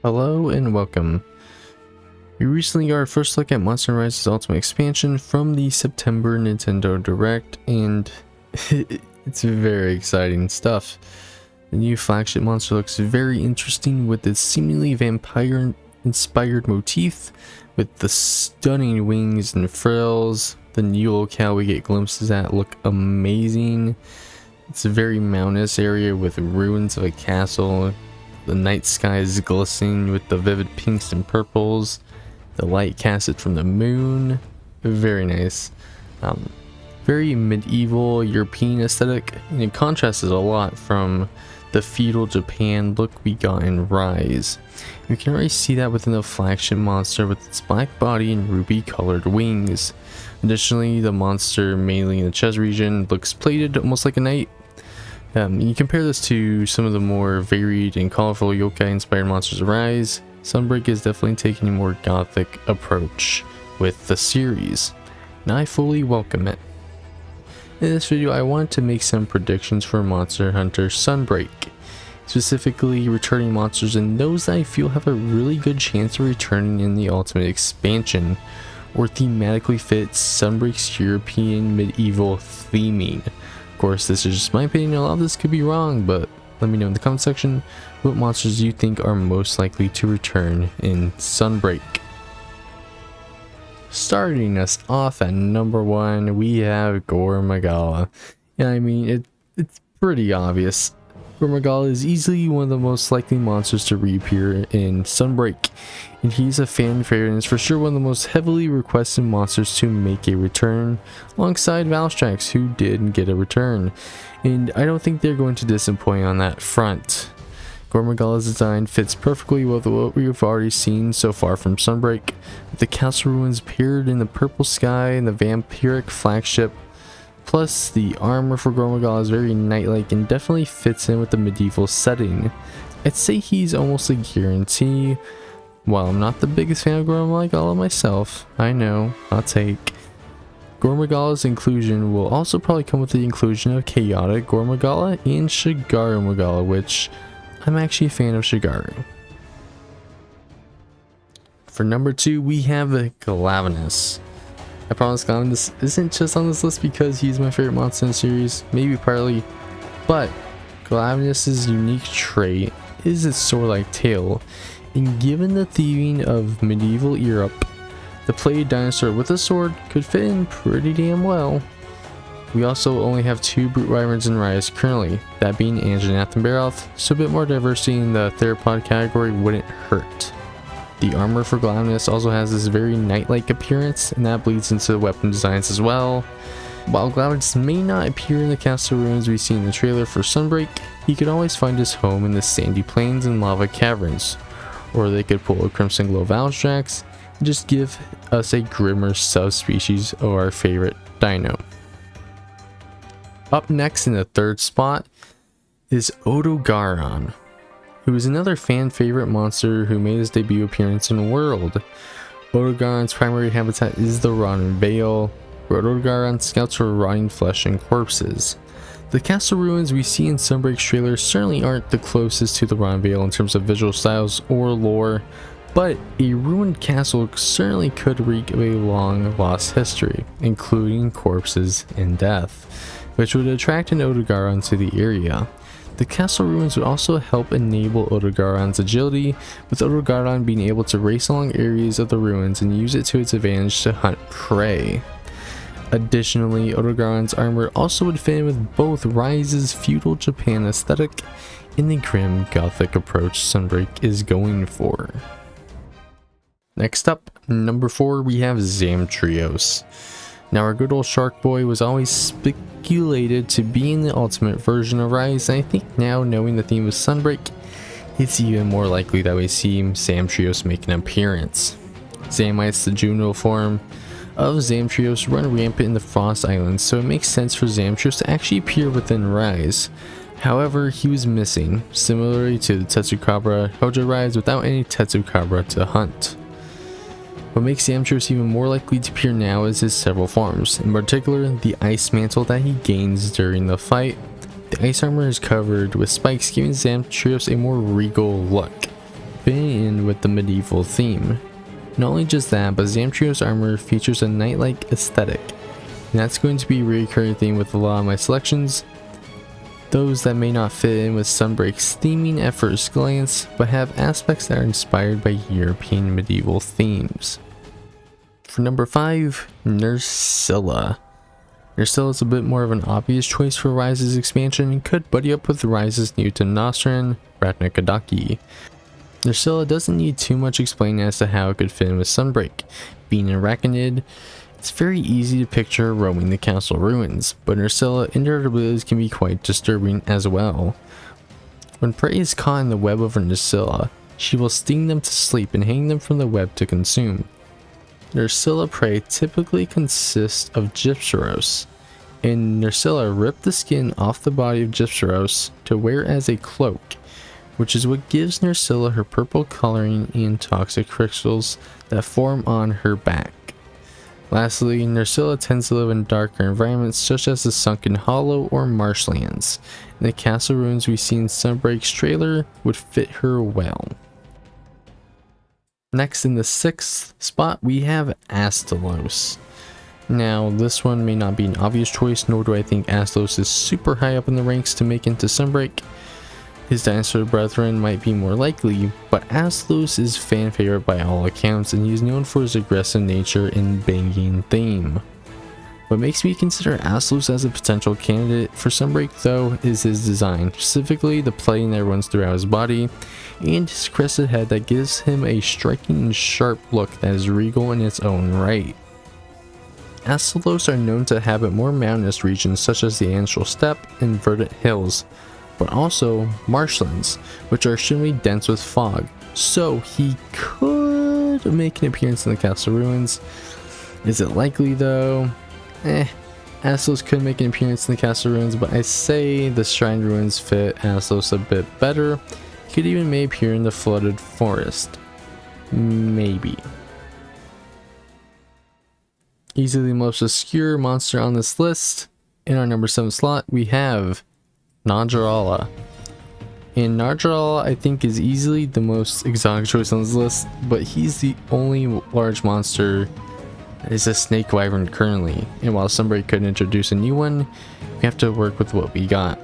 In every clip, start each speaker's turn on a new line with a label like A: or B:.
A: Hello and welcome. We recently got our first look at Monster Hunter Rise's Ultimate Expansion from the September Nintendo Direct, and it's very exciting stuff. The new flagship monster looks very interesting with its seemingly vampire-inspired motif, with the stunning wings and frills. The new locale we get glimpses at look amazing. It's a very mountainous area with ruins of a castle. The night sky is glistening with the vivid pinks and purples. The light casted from the moon. Very nice. Very medieval European aesthetic, and it contrasts a lot from the feudal Japan look we got in Rise. You can already see that within the flagship monster with its black body and ruby colored wings. Additionally, the monster, mainly in the chest region, looks plated almost like a knight. You compare this to some of the more varied and colorful yokai inspired monsters of Rise. Sunbreak is definitely taking a more gothic approach with the series, and I fully welcome it. In this video, I wanted to make some predictions for Monster Hunter Sunbreak, specifically returning monsters and those that I feel have a really good chance of returning in the Ultimate Expansion, or thematically fit Sunbreak's European medieval theming. Of course, this is just my opinion, a lot of this could be wrong, but let me know in the comment section what monsters you think are most likely to return in Sunbreak. Starting us off at number 1, we have Gore Magala. Yeah, I mean, it's pretty obvious. Gore Magala is easily one of the most likely monsters to reappear in Sunbreak, and he's a fan favorite and is for sure one of the most heavily requested monsters to make a return, alongside Valstrax, who did get a return, and I don't think they're going to disappoint on that front. Gore Magala's design fits perfectly with what we've already seen so far from Sunbreak, with the castle ruins appeared in the purple sky and the vampiric flagship. Plus, the armor for Gore Magala is very knight-like and definitely fits in with the medieval setting. I'd say he's almost a guarantee. While I'm not the biggest fan of Gore Magala myself, I know, hot take, Gore Magala's inclusion will also probably come with the inclusion of Chaotic Gore Magala and Shigaru Magala, which I'm actually a fan of Shigaru. For number 2, we have Glavenus. I promise Glavenus isn't just on this list because he's my favorite monster in the series, maybe partly, but Glavenus' unique trait is its sword-like tail, and given the theming of medieval Europe, the plated dinosaur with a sword could fit in pretty damn well. We also only have 2 brute wyverns in Rise currently, that being Anjanath and Barroth, so a bit more diversity in the theropod category wouldn't hurt. The armor for Glavenus also has this very knight-like appearance, and that bleeds into the weapon designs as well. While Glavenus may not appear in the castle ruins we see in the trailer for Sunbreak, he could always find his home in the sandy plains and lava caverns, or they could pull a Crimson Glow Valstrax and just give us a grimmer subspecies of our favorite dino. Up next in the 3rd spot is Odogaron, who is another fan favorite monster who made his debut appearance in World. Odogaron's primary habitat is the Rotten Vale, where Odogaron scouts for rotting flesh and corpses. The castle ruins we see in Sunbreak's trailer certainly aren't the closest to the Rotten Vale in terms of visual styles or lore, but a ruined castle certainly could reek of a long lost history, including corpses and death, which would attract an Odogaron to the area. The castle ruins would also help enable Odogaron's agility, with Odogaron being able to race along areas of the ruins and use it to its advantage to hunt prey. Additionally, Odogaron's armor also would fit in with both Rise's feudal Japan aesthetic and the grim gothic approach Sunbreak is going for. Next up, number 4, we have Zamtrios. Now, our good old shark boy was always speculated to be in the ultimate version of Rise, and I think now, knowing the theme of Sunbreak, it's even more likely that we see Zamtrios make an appearance. Zamites, the juvenile form of Zamtrios, run rampant in the Frost Islands, so it makes sense for Zamtrios to actually appear within Rise. However, he was missing, similarly to the Tetsukabra Hojo Rise, without any Tetsukabra to hunt. What makes Zamtrios even more likely to appear now is his several forms, in particular the ice mantle that he gains during the fight. The ice armor is covered with spikes, giving Zamtrios a more regal look, fitting in with the medieval theme. Not only just that, but Zamtrio's armor features a knight-like aesthetic, and that's going to be a recurring theme with a lot of my selections. Those that may not fit in with Sunbreak's theming at first glance, but have aspects that are inspired by European medieval themes. For number 5, Nerscylla. Nerscylla is a bit more of an obvious choice for Rise's expansion and could buddy up with Rise's new Nothran, Ratnakadaki. Nerscylla doesn't need too much explaining as to how it could fit in with Sunbreak. Being an arachnid, it's very easy to picture roaming the castle ruins, but Nerscylla indirect abilities can be quite disturbing as well. When prey is caught in the web of Nerscylla, she will sting them to sleep and hang them from the web to consume. Nerscylla prey typically consists of Gypsyros, and Nerscylla rip the skin off the body of Gypsyros to wear as a cloak, which is what gives Nerscylla her purple coloring and toxic crystals that form on her back. Lastly, Nerscylla tends to live in darker environments such as the Sunken Hollow or marshlands, and the castle ruins we see in Sunbreak's trailer would fit her well. Next, in the 6th spot, we have Astalos. Now, this one may not be an obvious choice, nor do I think Astalos is super high up in the ranks to make into Sunbreak. His dinosaur brethren might be more likely, but Astalos is fan favorite by all accounts, and he's known for his aggressive nature and banging theme. What makes me consider Astalos as a potential candidate for Sunbreak though is his design, specifically the plating that runs throughout his body, and his crested head that gives him a striking and sharp look that is regal in its own right. Astalos are known to inhabit more mountainous regions such as the Ancestral Steppe and verdant hills, but also marshlands, which are extremely dense with fog, so he could make an appearance in the castle ruins. Is it likely though? Astalos could make an appearance in the castle ruins, but I say the shrine ruins fit Astalos a bit better. He could even may appear in the flooded forest. Maybe. Easily the most obscure monster on this list. In our number 7 slot, we have Najarala. And Najarala, I think, is easily the most exotic choice on this list, but he's the only large monster that is a snake wyvern currently, and while Sunbreak could introduce a new one, we have to work with what we got.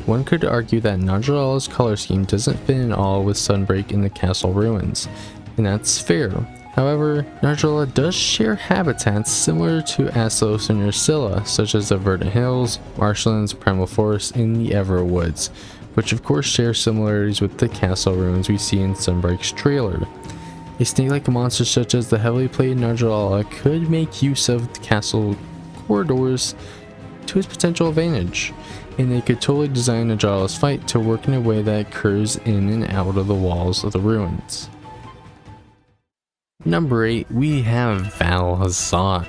A: One could argue that Najarala's color scheme doesn't fit in all with Sunbreak in the castle ruins, and that's fair. However, Najarala does share habitats similar to Astalos and Nerscylla, such as the verdant hills, marshlands, primal forests, and the Everwoods, which of course share similarities with the castle ruins we see in Sunbreak's trailer. A snake-like monster such as the heavily plated Najarala could make use of the castle corridors to his potential advantage, and they could totally design Najarala's fight to work in a way that occurs in and out of the walls of the ruins. Number 8, we have Valhazak.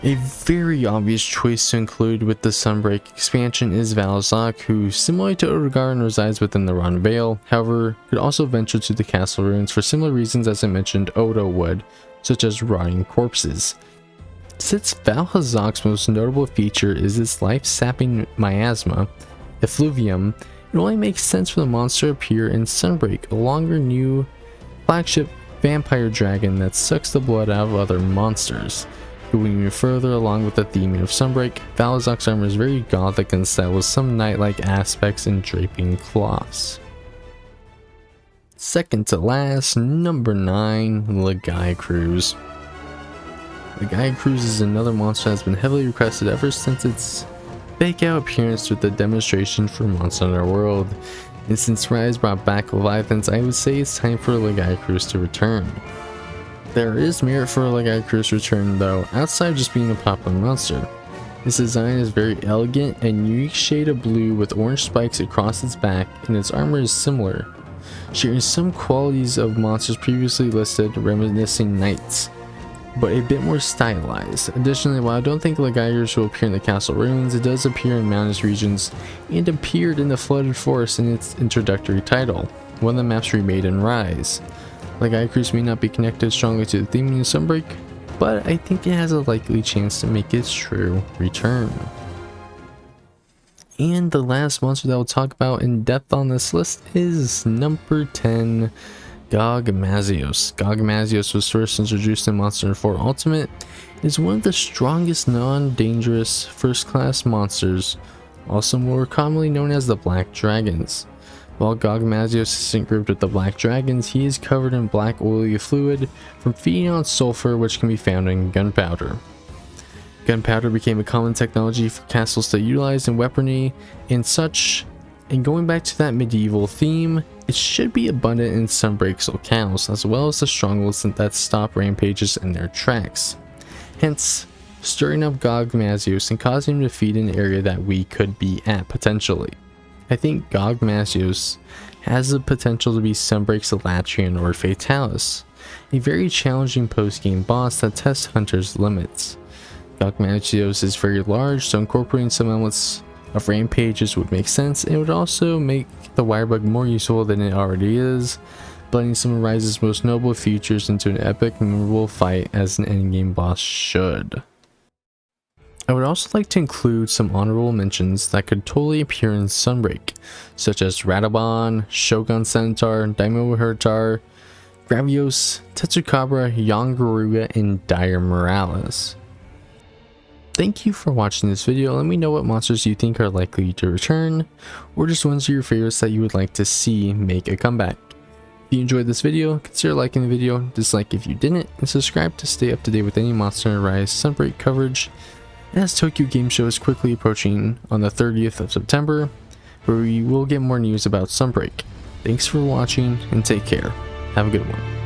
A: A very obvious choice to include with the Sunbreak expansion is Valhazak, who, similar to Odegaard, resides within the Ron Vale, however, could also venture to the castle ruins for similar reasons as I mentioned Odo would, such as rotting corpses. Since Valhazak's most notable feature is its life-sapping miasma, effluvium, it only makes sense for the monster to appear in Sunbreak, a longer new flagship vampire dragon that sucks the blood out of other monsters. Going even further along with the theming of Sunbreak, Valhazak's armor is very gothic in style with some knight-like aspects and draping cloths. Second to last, number 9, Lagiacruz. Lagiacruz is another monster that has been heavily requested ever since its fake out appearance with the demonstration for Monster Hunter World. And since Rise brought back Leviathans, I would say it's time for Lagiacruz to return. There is merit for Lagiacruz's return though, outside of just being a popular monster. Its design is very elegant and unique shade of blue with orange spikes across its back, and its armor is similar, sharing some qualities of monsters previously listed, reminiscing knights, but a bit more stylized. Additionally, while I don't think Lagiacruz will appear in the castle ruins, it does appear in mountainous regions and appeared in the flooded forest in its introductory title, one of the maps remade in Rise. Lagiacruz may not be connected strongly to the theming of Sunbreak, but I think it has a likely chance to make its true return. And the last monster that we'll talk about in depth on this list is number 10, Gogmazios. Gogmazios was first introduced in Monster Hunter 4 Ultimate. It is one of the strongest non-dangerous first-class monsters, also more commonly known as the Black Dragons. While Gogmazios isn't grouped with the Black Dragons, he is covered in black oily fluid from feeding on sulfur, which can be found in gunpowder. Gunpowder became a common technology for castles to utilize in weaponry and such, and going back to that medieval theme, it should be abundant in Sunbreak's locales, as well as the strongholds that stop rampages in their tracks. Hence, stirring up Gogmazios and causing him to feed an area that we could be at potentially. I think Gogmazios has the potential to be Sunbreak's Elatrian or Fatalis, a very challenging post-game boss that tests hunters' limits. Gogmazios is very large, so incorporating some elements of rampages would make sense, and it would also make the Wirebug more useful than it already is, blending some of Rise's most noble features into an epic, memorable fight as an endgame boss should. I would also like to include some honorable mentions that could totally appear in Sunbreak, such as Radobon, Shogun Ceanataur, Daimyo Hermitaur, Gravios, Tetsukabra, Yongaruga, and Dire Morales. Thank you for watching this video. Let me know what monsters you think are likely to return, or just ones of your favorites that you would like to see make a comeback. If you enjoyed this video, consider liking the video, dislike if you didn't, and subscribe to stay up to date with any Monster Hunter Rise Sunbreak coverage, as Tokyo Game Show is quickly approaching on the 30th of September, where we will get more news about Sunbreak. Thanks for watching, and take care. Have a good one.